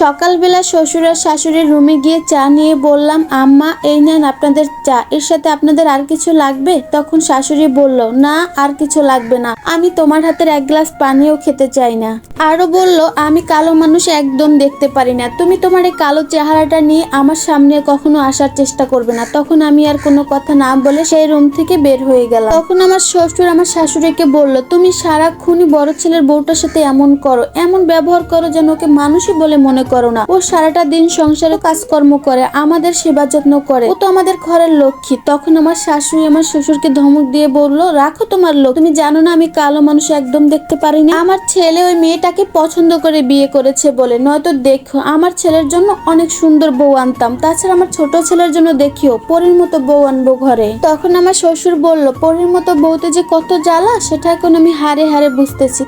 সকালবেলা শ্বশুর আর শাশুড়ির রুমে গিয়ে চা নিয়ে বললাম, আম্মা এই নেন আপনাদের চা, এর সাথে আপনাদের আর কিছু লাগবে? তখন শাশুড়ি বলল, না আর কিছু লাগবে না, আমি তোমার হাতের এক গ্লাস পানিও খেতে চাই না। আরো বলল, আমি কালো মানুষ একদম দেখতে পারি না, তুমি তোমার এই কালো চেহারাটা নিয়ে আমার সামনে কখনো আসার চেষ্টা করবে না। তখন আমি আর কোনো কথা না বলে সেই রুম থেকে বের হয়ে গেলাম। তখন আমার শ্বশুর আমার শাশুড়িকে বলল, তুমি সারাক্ষণই বড় ছেলের বউটার সাথে এমন করো, এমন ব্যবহার করো যেন ওকে মানুষই বলে মনে করো না। ও সারাটা দিন সংসারে কাজকর্ম করে, আমাদের সেবা যত্ন করে, ও তো আমাদের ঘরের লক্ষ্মী। তখন আমার শাশুড়ি আমার শ্বশুরকে ধমক দিয়ে বলল, রাখো তোমার লোক, তুমি জানো না আমি কালো মানুষ একদম দেখতে পারি না? আমার ছেলে ওই মেয়েটাকে পছন্দ করে বিয়ে করেছে বলে, নয়তো দেখো আমার ছেলের জন্য অনেক সুন্দর বউ আনতাম, তাছাড়া আমার ছোট ছেলের জন্য দেখিও পরীর মতো বউ আনবো ঘরে। তখন আমার শ্বশুর বলল, পরীর মতো বউতে যে কত জ্বালা সেটা এখন আমি হারে হারে বুঝতেছি।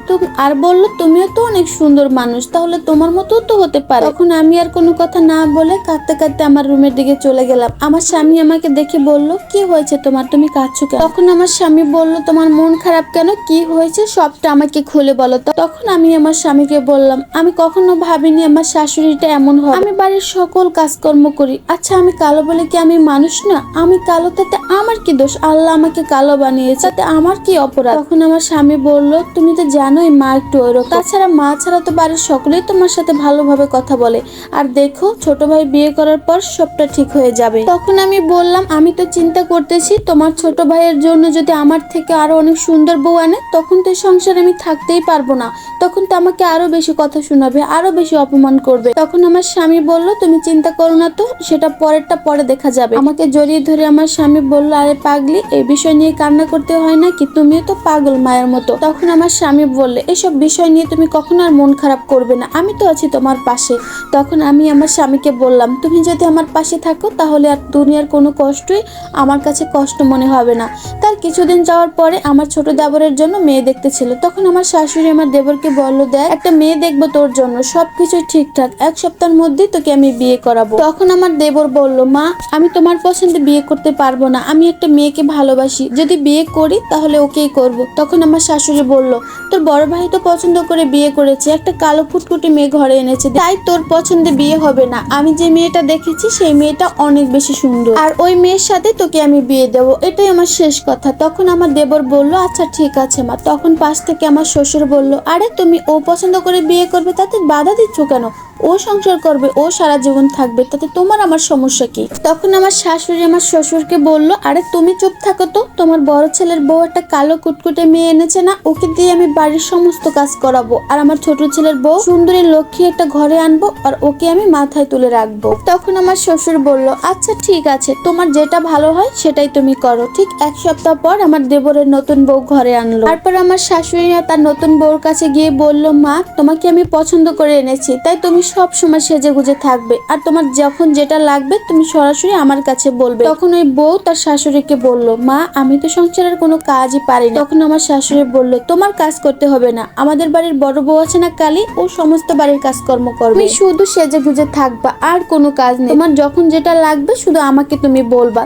আর বলল, তুমিও তো অনেক সুন্দর মানুষ, তাহলে তোমার মতো তো হতে পারে। তখন আমি আর কোনো কথা না বলে কাঁদতে কাঁদতে আমার রুমের দিকে চলে গেলাম। আমার স্বামী আমাকে দেখে বলল, কি হয়েছে তোমার, তুমি কাঁদছো কেন? তখন আমার স্বামী বলল, তোমার মন খারাপ কেন, কি হয়েছে সবটা আমাকে খুলে বলো। তখন আমি আমার স্বামীকে বললাম, আমি কখনো ভাবিনি আমার শাশুড়িটা এমন হবে, আমি বাড়ির সকল কাজকর্ম করি। আচ্ছা আমি কালো বলে কি আমি মানুষ না? আমি কালো, তাতে আমার কি দোষ? আল্লাহ আমাকে কালো বানিয়েছে, তাতে আমার কি অপরাধ? তখন আমার স্বামী বলল, তুমি তো জানোই মা একটু ওইরকম, তাছাড়া মা ছাড়া তো বাড়ির সকলেই তোমার সাথে ভালোভাবে কথা বলে, আর দেখো ছোট ভাই বিয়ে করার পর সবটা ঠিক হয়ে যাবে। তখন আমি বললাম, আমি তো চিন্তা করতেছি তোমার ছোট ভাইয়ের জন্য যদি আমার থেকে আরো অনেক সুন্দর বউ আনে, তখন তো সংসারে আমি থাকতেই পারবো না, তখন তো আমাকে আরো বেশি কথা শোনাবে, আরো বেশি অপমান করবে। তখন আমার স্বামী বলল, তুমি চিন্তা করো না তো, সেটা পরেরটা পরে দেখা যাবে। আমাকে জড়িয়ে ধরে আমার স্বামী বলল, আরে পাগলি, এই বিষয় নিয়ে কান্না করতে হয় না কি, তুমিও তো পাগল মায়ের মতো। তখন আমার স্বামী বললে, এসব বিষয় নিয়ে তুমি কখনো আর মন খারাপ করবে না, আমি তো আছি তোমার পাশে। তখন আমি আমার স্বামীকে বললাম, তুমি যদি আমার পাশে থাকো তাহলে আর দুনিয়ার কোনো কষ্টই আমার কাছে কষ্ট মনে হবে না। তার কিছুদিন যাওয়ার পরে আমার ছোট দেবরের জন্য মেয়ে দেখতে ছিল। তখন আমার শাশুড়ি আমার দেবরকে বলল, দেখ একটা মেয়ে দেখবো তোর জন্য, সবকিছু ঠিকঠাক, এক সপ্তাহের মধ্যেই তোকে আমি বিয়ে করাবো। তখন আমার দেবর বলল, মা আমি তোমার পছন্দে বিয়ে করতে পারবো না, আমি একটা মেয়েকে ভালোবাসি, যদি বিয়ে করি তাহলে ওকেই করব। তখন আমার শাশুড়ি বলল, তোর বড় ভাই তো পছন্দ করে বিয়ে করেছে, একটা কালো ফুটফুটি মেয়ে ঘরে এনেছে, তাই তোর পছন্দে বিয়ে হবে না। আমি যে মেয়েটা দেখেছি সেই মেয়েটা অনেক বেশি সুন্দর, আর ওই মেয়ের সাথে তোকে আমি বিয়ে দেবো, এটাই আমার শেষ কথা। তখন আমার দেবর বলল, আচ্ছা ঠিক আছে মা। তখন পাশ থেকে আমার শ্বশুর বলল, আরে তুমি ও পছন্দ করে বিয়ে করবে, তাতে বাধা দিচ্ছ কেন? ও সংসার করবে, ও সারা জীবন থাকবে, তাতে তোমার আমার সমস্যা কি? তখন আমার শাশুড়ি আমার শ্বশুরকে বলল, আরে তুমি চুপ থাকো তো, তোমার বড় ছেলের বউ একটা কালো কুটকুটে মেয়ে এনেছে না, ওকে দিয়ে আমি বাড়ির সমস্ত কাজ করাবো, আর আমার ছোট ছেলের বউ সুন্দরী লক্ষ্মী একটা ঘরে আনবো, আর ওকে আমি মাথায় তুলে রাখবো। তখন আমার শ্বশুর বলল, আচ্ছা ঠিক আছে, তোমার যেটা ভালো হয় সেটাই তুমি করো। ঠিক এক সপ্তাহ পর আমার দেবরের নতুন বউ ঘরে আনলো। তারপর আমার শাশুড়ি তার নতুন বউর কাছে গিয়ে বলল, মা তোমাকে আমি পছন্দ করে এনেছি, তাই তুমি সব সময় সেজে গুজে থাকবে, আর তোমার যখন যেটা লাগবে তুমি সরাসরি আমার কাছে বলবে। তখন ওই বউ তার শাশুড়িকে বলল, মা আমি তো সংসারের কোনো কাজই পারি না। তখন আমার শাশুড়ি বলল, তোমার কাজ করতে হবে না, আমাদের বাড়ির বড় বউ আছে না কালী, ও সমস্ত বাড়ির কাজকর্ম করবে, তুমি শুধু সেজে গুজে থাকবা, আর কোনো কাজ নেই, তোমার যখন যেটা লাগবে শুধু আমাকে তুমি বলবা।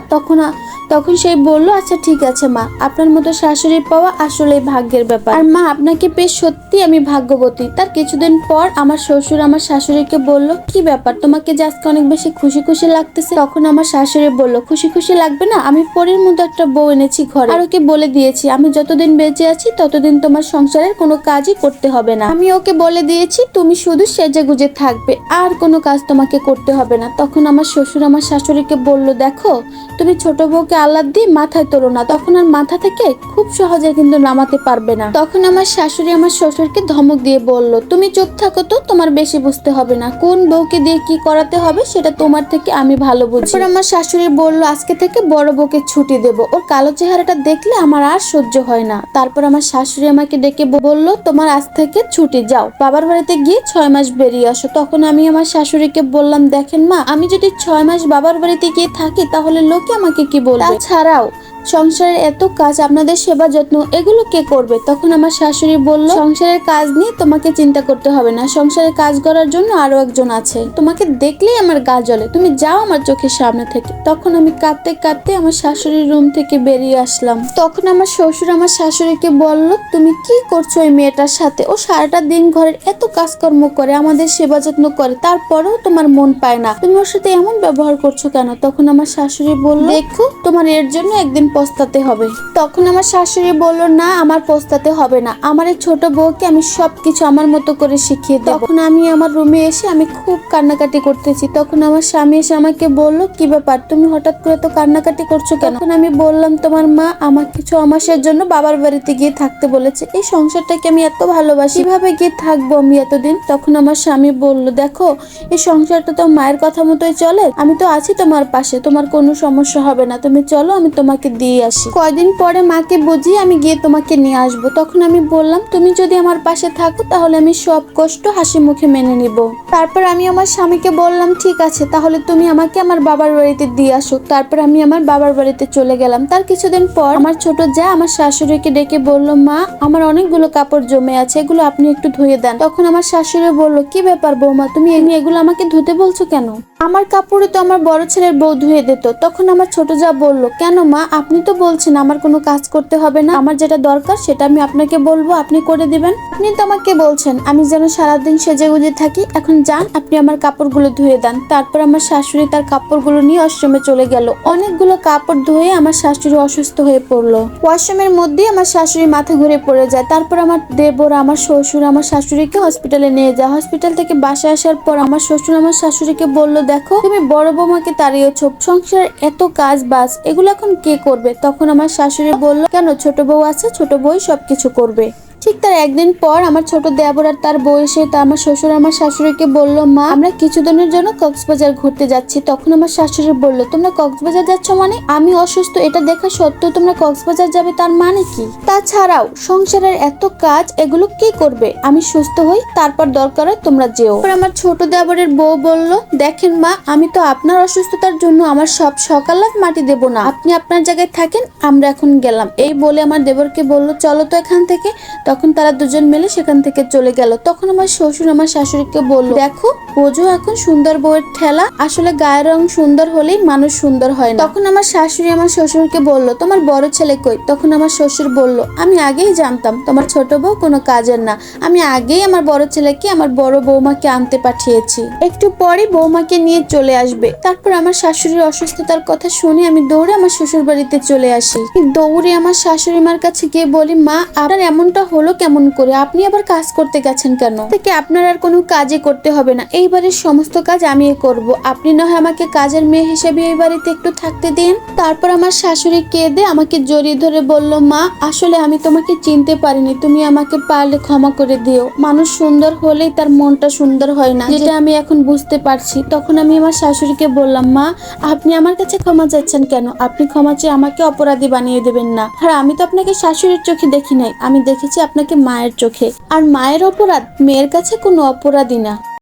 তখন সেই বলল, আচ্ছা ঠিক আছে মা, আপনার মতো শাশুড়ি পাওয়া আসলেই ভাগ্যের ব্যাপার, আর মা আপনাকে পেয়ে সত্যি আমি ভাগ্যবতী। তার কিছুদিন পর আমার শ্বশুর আমার শাশুড়িকে বলল, কি ব্যাপার, তোমাকে যে আজকে অনেক বেশি খুশি খুশি লাগতেছে? তখন আমার শাশুড়ি বলল, খুশি খুশি লাগবে না, আমি পরীর মতো একটা বউ এনেছি ঘরে, আর ওকে বলে দিয়েছি আমি যতদিন বেঁচে আছি ততদিন তোমার সংসারের কোনো কাজই করতে হবে না। আমি ওকে বলে দিয়েছি তুমি শুধু সেজে গুজে থাকবে, আর কোনো কাজ তোমাকে করতে হবে না। তখন আমার শ্বশুর আমার শাশুড়িকে বলল, দেখো তুমি ছোট বউকে আল্লাহ দিয়ে মাথায় তোলো না, তখন আর মাথা থেকে খুব সহজে কিন্তু নামাতে পারবে না। তখন আমার শাশুড়ি আমার শ্বশুরকে ধমক দিয়ে বলল, তুমি চুপ থাকো তো, তোমার বেশি বুঝতে হবে না, কোন বউকে দিয়ে কি করাতে হবে সেটা তোমার থেকে আমি ভালো বুঝি। তারপর আমার শাশুড়ি বলল, আজকে থেকে বড় বউকে ছুটি দেব, ওর কালো চেহারাটা দেখলে আমার আর সহ্য হয় না। তারপর আমার শাশুড়ি আমাকে ডেকে বলল, তোমার আজ থেকে ছুটি, যাও বাবার বাড়িতে গিয়ে 6 মাস বেরিয়ে আসো। তখন আমি আমার শাশুড়িকে বললাম, দেখেন মা, আমি যদি 6 মাস বাবার বাড়িতে গিয়ে থাকি তাহলে লোকে আমাকে কি বলবে, তাছাড়াও সংসারের এত কাজ, আপনাদের সেবা যত্ন এগুলো কে করবে? তখন আমার শাশুড়ি বলল, সংসারের কাজ নিয়ে তোমাকে চিন্তা করতে হবে না, সংসারের কাজ করার জন্য আরো একজন আছে, তোমাকে দেখলেই আমার গা জ্বলে, তুমি যাও আমার চোখের সামনে থেকে। তখন আমি কাঁদতে কাঁদতে আমার শাশুড়ির রুম থেকে বেরিয়ে আসলাম। তখন আমার শ্বশুর আমার শাশুড়িকে বলল, তুমি কি করছো ওই মেয়েটার সাথে? ও সারাটা দিন ঘরের এত কাজকর্ম করে, আমাদের সেবা যত্ন করে, তারপরেও তোমার মন পায় না, তুমি ওর সাথে এমন ব্যবহার করছো কেন? তখন আমার শাশুড়ি বলল, দেখো তোমার এর জন্য একদিন পস্তাতে হবে। তখন আমার শাশুড়ি বলল, না আমার পস্তাতে হবে না, আমার এই ছোট বউকে আমি সবকিছু আমার মতো করে শিখিয়ে দেব। তখন আমি আমার রুমে এসে আমি খুব কান্নাকাটি করতেছি। তখন আমার স্বামী এসে আমাকে বলল, কি ব্যাপার, তুমি হঠাৎ করে তো কান্নাকাটি করছো কেন? তখন আমি বললাম, তোমার মা আমাকে 6 মাসের জন্য বাবার বাড়িতে গিয়ে থাকতে বলেছে, এই সংসারটাকে আমি এত ভালোবাসি, কিভাবে গিয়ে থাকবো আমি এতদিন? তখন আমার স্বামী বলল, দেখো এই সংসারটা তো মায়ের কথা মতোই চলে, আমি তো আছি তোমার পাশে, তোমার কোনো সমস্যা হবে না, তুমি চলো আমি তোমাকে দিয়ে আসি, কয়দিন পরে মাকে বুঝিয়ে আমি গিয়ে তোমাকে নিয়ে আসবো। তখন আমি বললাম, তুমি যদি আমার পাশে থাকো তাহলে আমি সব কষ্ট হাসি মুখে মেনে নিব। তারপর আমি আমার স্বামীকে বললাম, ঠিক আছে তাহলে তুমি আমাকে আমার বাবার বাড়িতে দিয়ে আসো। তারপর আমি আমার বাবার বাড়িতে চলে গেলাম। তার কিছুদিন পর আমার ছোট যা আমার শাশুড়িকে ডেকে বলল, মা আমার অনেকগুলো কাপড় জমে আছে, এগুলো আপনি একটু ধুয়ে দেন। তখন আমার শাশুড়ি বলল, কি ব্যাপার বৌমা, তুমি এগুলো আমাকে ধুতে বলছো কেন? আমার কাপড়ে তো আমার বড় ছেলের বউ ধুয়ে দিত। তখন আমার ছোট যা বলল, কেন মা, আপনি তো বলছেন আমার কোনো কাজ করতে হবে না, আমার যেটা দরকার সেটা আমি আপনাকে বলবো, আপনি করে দিবেন। আপনি তো আমাকে বলছেন আমি যেন সারাদিন সেজে গুজে থাকি, এখন যান আপনি আমার কাপড়গুলো ধুয়ে দেন। তারপর আমার শাশুড়ি তার কাপড়গুলো নিয়ে ওয়াশরুমে চলে গেল। অনেকগুলো কাপড় ধুয়ে আমার শাশুড়ি অসুস্থ হয়ে পড়লো। ওয়াশরুমের মধ্যে আমার শাশুড়ি মাথা ঘুরে পড়ে যায়। তারপর আমার দেবর, আমার শ্বশুর আমার শাশুড়িকে হসপিটালে নিয়ে যায়। হসপিটাল থেকে বাসায় আসার পর আমার শ্বশুর আমার শাশুড়িকে বলল, দেখো তুমি বড় বৌমাকে তাড়িয়েছো, সংসারের এত কাজ বাজ এগুলো এখন কে করবে? তখন আমার শাশুড়ি বলল, কেন ছোট বউ আছে, ছোট বউ সবকিছু করবে। ঠিক তার একদিন পর আমার ছোট দেবর আর তার বউ এসে আমার শ্বশুর আমার শাশুড়িকে বলল, মা আমরা কিছুদিনের জন্য কক্সবাজার ঘুরতে যাচ্ছি। তখন আমার শাশুড়ি বলল, তোমরা কক্সবাজার যাচ্ছ মানে? আমি অসুস্থ এটা দেখা সত্ত্বেও তোমরা কক্সবাজার যাবে, তার মানে কি? তাছাড়াও সংসারের এত কাজ এগুলো কে করবে? আমি সুস্থ হই তারপর দরকার হয় তোমরা যেও। আমার ছোট দেবরের বউ বলল, দেখেন মা আমি তো আপনার অসুস্থতার জন্য আমার সব সকালাত মাটি দেব না, আপনি আপনার জায়গায় থাকেন, আমরা এখন গেলাম। এই বলে আমার দেবরকে বলল, চলো তো এখান থেকে। তখন তারা দুজন মিলে সেখান থেকে চলে গেল। তখন আমার শ্বশুর আমার শাশুড়িকে বলল, দেখো বোঝো এখন সুন্দর বউয়ের ঠেলা, আসলে গায়ের রং সুন্দর হলেই মানুষ সুন্দর হয় না। তখন আমার শাশুড়ি আমার শ্বশুরকে বলল, তোমার বড় ছেলে কই? তখন আমার শ্বশুর বলল, আমি আগেই জানতাম তোমার ছোট বউ কোনো কাজের না, আমি আগেই আমার বড় ছেলেকে আমার বড় বৌমাকে আনতে পাঠিয়েছি, একটু পরে বৌমাকে নিয়ে চলে আসবে। তারপর আমার শাশুড়ির অসুস্থতার কথা শুনে আমি দৌড়ে আমার শ্বশুর বাড়িতে চলে আসি। দৌড়ে আমার শাশুড়ি মার কাছে গিয়ে বলি, মা আপনার এমনটা হলো কেমন করে, আপনি আবার কাজ করতে গেছেন কেন? থেকে আপনার আর কোনো কাজই করতে হবে না, এই বাড়ির সমস্ত কাজ আমি করব, আপনি না হয় আমাকে কাজের মেয়ে হিসেবে এই বাড়িতে একটু থাকতে দিন। তারপর আমার শাশুড়ি কেঁদে আমাকে জড়িয়ে ধরে বলল, মা আসলে আমি তোমাকে চিনতে পারিনি, তুমি আমাকে পারলে ক্ষমা করে দিও, মানুষ সুন্দর হলেই তার মনটা সুন্দর হয় না, যেটা আমি এখন বুঝতে পারছি। তখন আমি আমার শাশুড়িকে বললাম, মা আপনি আমার কাছে ক্ষমা চাচ্ছেন কেন? আপনি ক্ষমা চেয়ে আমাকে অপরাধী বানিয়ে দেবেন না। আর আমি তো আপনাকে শাশুড়ির চোখে দেখি নাই, আমি দেখেছি আপনাকে মায়ের চোখে, আর মায়ের অপরাধ মেয়ের কাছে কোনো অপরাধী না।